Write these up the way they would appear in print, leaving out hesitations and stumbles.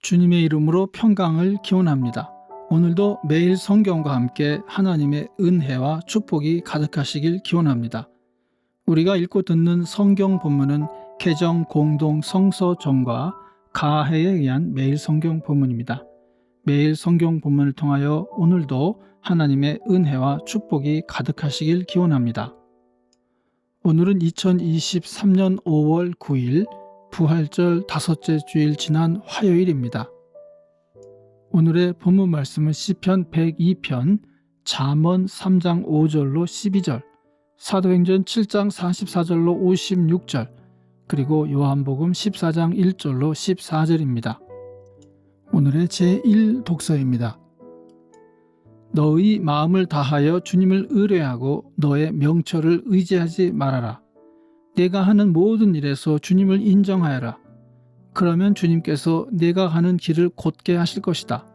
주님의 이름으로 평강을 기원합니다. 오늘도 매일 성경과 함께 하나님의 은혜와 축복이 가득하시길 기원합니다. 우리가 읽고 듣는 성경 본문은 개정 공동 성서정과 가해에 의한 매일 성경 본문입니다. 매일 성경 본문을 통하여 오늘도 하나님의 은혜와 축복이 가득하시길 기원합니다. 오늘은 2023년 5월 9일 부활절 다섯째 주일 지난 화요일입니다. 오늘의 본문 말씀은 시편 102편, 잠언 3장 5절로 12절, 사도행전 7장 44절로 56절, 그리고 요한복음 14장 1절로 14절입니다. 오늘의 제1독서입니다. 너의 마음을 다하여 주님을 의뢰하고 너의 명철을 의지하지 말아라. 내가 하는 모든 일에서 주님을 인정하여라. 그러면 주님께서 내가 가는 길을 곧게 하실 것이다.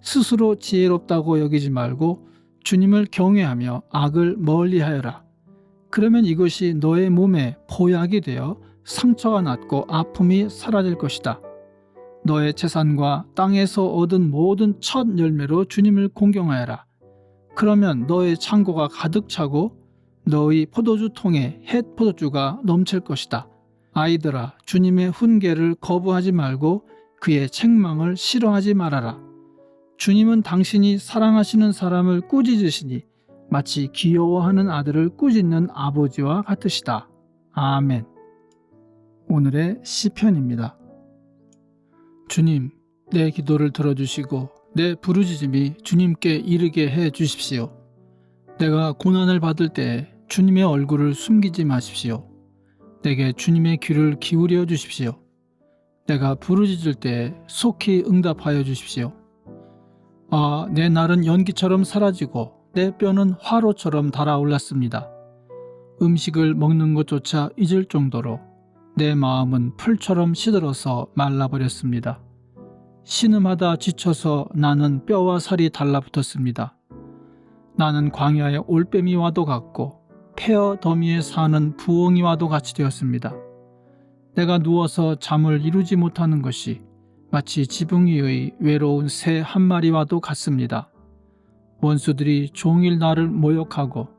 스스로 지혜롭다고 여기지 말고 주님을 경외하며 악을 멀리하여라. 그러면 이것이 너의 몸에 보약이 되어 상처가 낫고 아픔이 사라질 것이다. 너의 재산과 땅에서 얻은 모든 첫 열매로 주님을 공경하여라. 그러면 너의 창고가 가득 차고 너의 포도주 통에 햇 포도주가 넘칠 것이다. 아이들아, 주님의 훈계를 거부하지 말고 그의 책망을 싫어하지 말아라. 주님은 당신이 사랑하시는 사람을 꾸짖으시니 마치 귀여워하는 아들을 꾸짖는 아버지와 같으시다. 아멘. 오늘의 시편입니다. 주님, 내 기도를 들어주시고 내 부르짖음이 주님께 이르게 해 주십시오. 내가 고난을 받을 때 주님의 얼굴을 숨기지 마십시오. 내게 주님의 귀를 기울여 주십시오. 내가 부르짖을 때 속히 응답하여 주십시오. 내 날은 연기처럼 사라지고 내 뼈는 화로처럼 달아올랐습니다. 음식을 먹는 것조차 잊을 정도로 내 마음은 풀처럼 시들어서 말라버렸습니다. 신음하다 지쳐서 나는 뼈와 살이 달라붙었습니다. 나는 광야의 올빼미와도 같고 폐허 더미에 사는 부엉이와도 같이 되었습니다. 내가 누워서 잠을 이루지 못하는 것이 마치 지붕 위의 외로운 새 한 마리와도 같습니다. 원수들이 종일 나를 모욕하고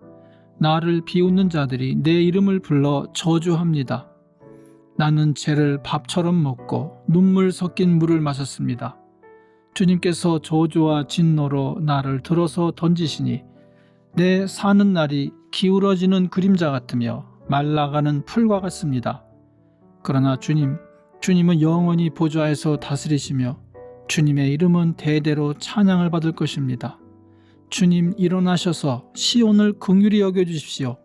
나를 비웃는 자들이 내 이름을 불러 저주합니다. 나는 죄를 밥처럼 먹고 눈물 섞인 물을 마셨습니다. 주님께서 저주와 진노로 나를 들어서 던지시니 내 사는 날이 기울어지는 그림자 같으며 말라가는 풀과 같습니다. 그러나 주님은 영원히 보좌에서 다스리시며 주님의 이름은 대대로 찬양을 받을 것입니다. 주님, 일어나셔서 시온을 긍휼히 여겨주십시오.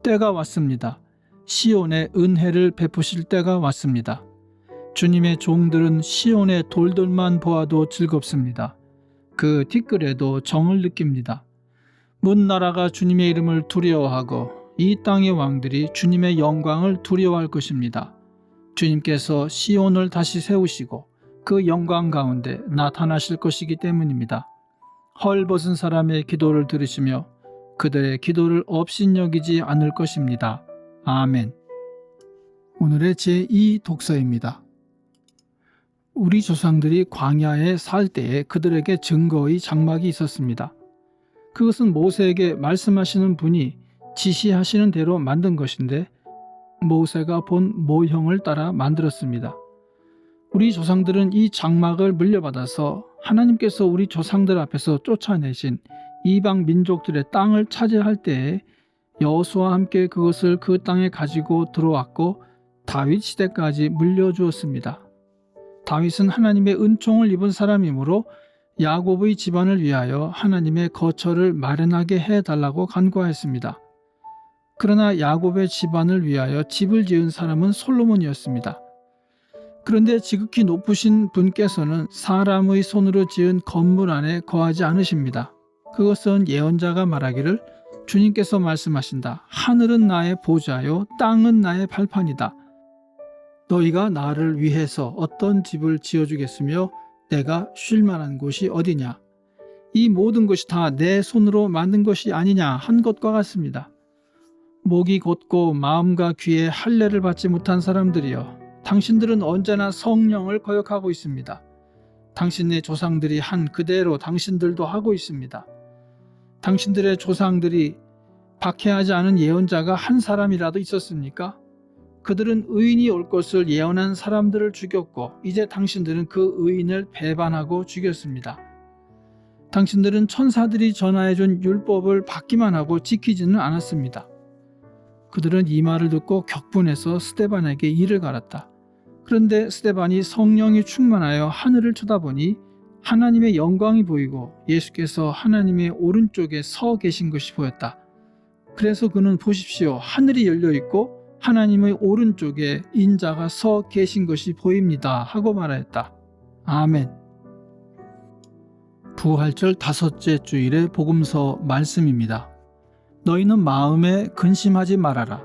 때가 왔습니다. 시온에 은혜를 베푸실 때가 왔습니다. 주님의 종들은 시온의 돌들만 보아도 즐겁습니다. 그 티끌에도 정을 느낍니다. 문 나라가 주님의 이름을 두려워하고 이 땅의 왕들이 주님의 영광을 두려워할 것입니다. 주님께서 시온을 다시 세우시고 그 영광 가운데 나타나실 것이기 때문입니다. 헐벗은 사람의 기도를 들으시며 그들의 기도를 업신여기지 않을 것입니다. 아멘. 오늘의 제2독서입니다. 우리 조상들이 광야에 살 때에 그들에게 증거의 장막이 있었습니다. 그것은 모세에게 말씀하시는 분이 지시하시는 대로 만든 것인데 모세가 본 모형을 따라 만들었습니다. 우리 조상들은 이 장막을 물려받아서 하나님께서 우리 조상들 앞에서 쫓아내신 이방 민족들의 땅을 차지할 때에 여호수아와 함께 그것을 그 땅에 가지고 들어왔고 다윗 시대까지 물려주었습니다. 다윗은 하나님의 은총을 입은 사람이므로 야곱의 집안을 위하여 하나님의 거처를 마련하게 해달라고 간구하였습니다. 그러나 야곱의 집안을 위하여 집을 지은 사람은 솔로몬이었습니다. 그런데 지극히 높으신 분께서는 사람의 손으로 지은 건물 안에 거하지 않으십니다. 그것은 예언자가 말하기를 주님께서 말씀하신다. 하늘은 나의 보좌요 땅은 나의 발판이다. 너희가 나를 위해서 어떤 집을 지어주겠으며 내가 쉴 만한 곳이 어디냐. 이 모든 것이 다 내 손으로 만든 것이 아니냐 한 것과 같습니다. 목이 곧고 마음과 귀에 할례를 받지 못한 사람들이여, 당신들은 언제나 성령을 거역하고 있습니다. 당신의 조상들이 한 그대로 당신들도 하고 있습니다. 당신들의 조상들이 박해하지 않은 예언자가 한 사람이라도 있었습니까? 그들은 의인이 올 것을 예언한 사람들을 죽였고 이제 당신들은 그 의인을 배반하고 죽였습니다. 당신들은 천사들이 전하여준 율법을 받기만 하고 지키지는 않았습니다. 그들은 이 말을 듣고 격분해서 스데반에게 이를 갈았다. 그런데 스데반이 성령이 충만하여 하늘을 쳐다보니 하나님의 영광이 보이고 예수께서 하나님의 오른쪽에 서 계신 것이 보였다. 그래서 그는 보십시오, 하늘이 열려 있고 하나님의 오른쪽에 인자가 서 계신 것이 보입니다 하고 말하였다. 아멘. 부활절 다섯째 주일의 복음서 말씀입니다. 너희는 마음에 근심하지 말아라.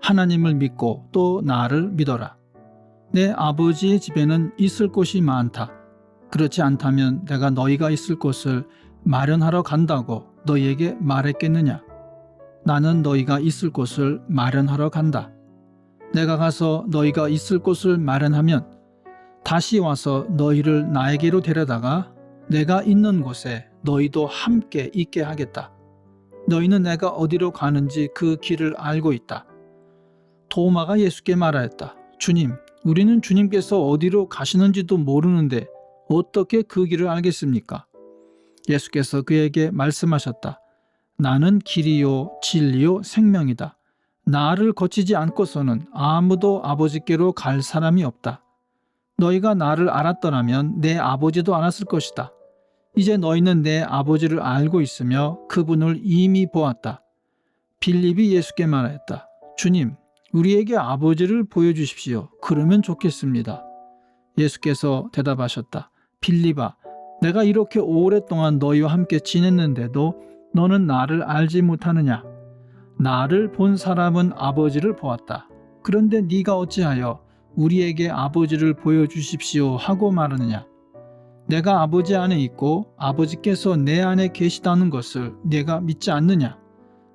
하나님을 믿고 또 나를 믿어라. 내 아버지의 집에는 있을 곳이 많다. 그렇지 않다면 내가 너희가 있을 곳을 마련하러 간다고 너희에게 말했겠느냐? 나는 너희가 있을 곳을 마련하러 간다. 내가 가서 너희가 있을 곳을 마련하면 다시 와서 너희를 나에게로 데려다가 내가 있는 곳에 너희도 함께 있게 하겠다. 너희는 내가 어디로 가는지 그 길을 알고 있다. 도마가 예수께 말하였다. 주님, 우리는 주님께서 어디로 가시는지도 모르는데 어떻게 그 길을 알겠습니까? 예수께서 그에게 말씀하셨다. 나는 길이요 진리요 생명이다. 나를 거치지 않고서는 아무도 아버지께로 갈 사람이 없다. 너희가 나를 알았더라면 내 아버지도 알았을 것이다. 이제 너희는 내 아버지를 알고 있으며 그분을 이미 보았다. 빌립이 예수께 말하였다. 주님, 우리에게 아버지를 보여주십시오. 그러면 좋겠습니다. 예수께서 대답하셨다. 빌립아, 내가 이렇게 오랫동안 너희와 함께 지냈는데도 너는 나를 알지 못하느냐? 나를 본 사람은 아버지를 보았다. 그런데 네가 어찌하여 우리에게 아버지를 보여주십시오 하고 말하느냐? 내가 아버지 안에 있고 아버지께서 내 안에 계시다는 것을 네가 믿지 않느냐?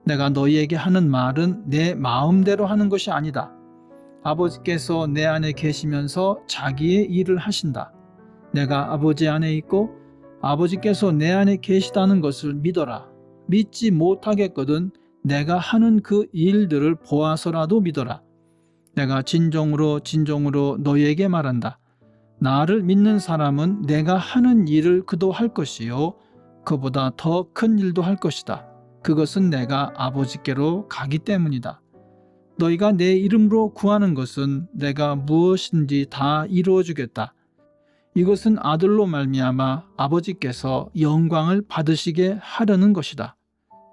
내가 너희에게 하는 말은 내 마음대로 하는 것이 아니다. 아버지께서 내 안에 계시면서 자기의 일을 하신다. 내가 아버지 안에 있고 아버지께서 내 안에 계시다는 것을 믿어라. 믿지 못하겠거든 내가 하는 그 일들을 보아서라도 믿어라. 내가 진정으로 너희에게 말한다. 나를 믿는 사람은 내가 하는 일을 그도 할 것이요 그보다 더 큰 일도 할 것이다. 그것은 내가 아버지께로 가기 때문이다. 너희가 내 이름으로 구하는 것은 내가 무엇인지 다 이루어 주겠다. 이것은 아들로 말미암아 아버지께서 영광을 받으시게 하려는 것이다.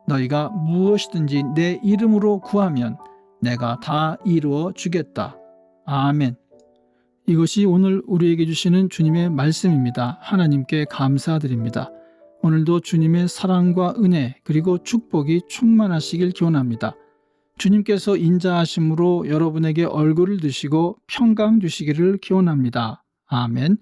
너희가 무엇이든지 내 이름으로 구하면 내가 다 이루어 주겠다. 아멘. 이것이 오늘 우리에게 주시는 주님의 말씀입니다. 하나님께 감사드립니다. 오늘도 주님의 사랑과 은혜 그리고 축복이 충만하시길 기원합니다. 주님께서 인자하심으로 여러분에게 얼굴을 드시고 평강 주시기를 기원합니다. 아멘.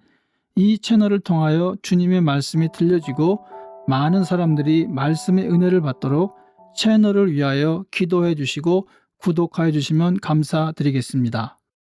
이 채널을 통하여 주님의 말씀이 들려지고 많은 사람들이 말씀의 은혜를 받도록 채널을 위하여 기도해 주시고 구독하여 주시면 감사드리겠습니다.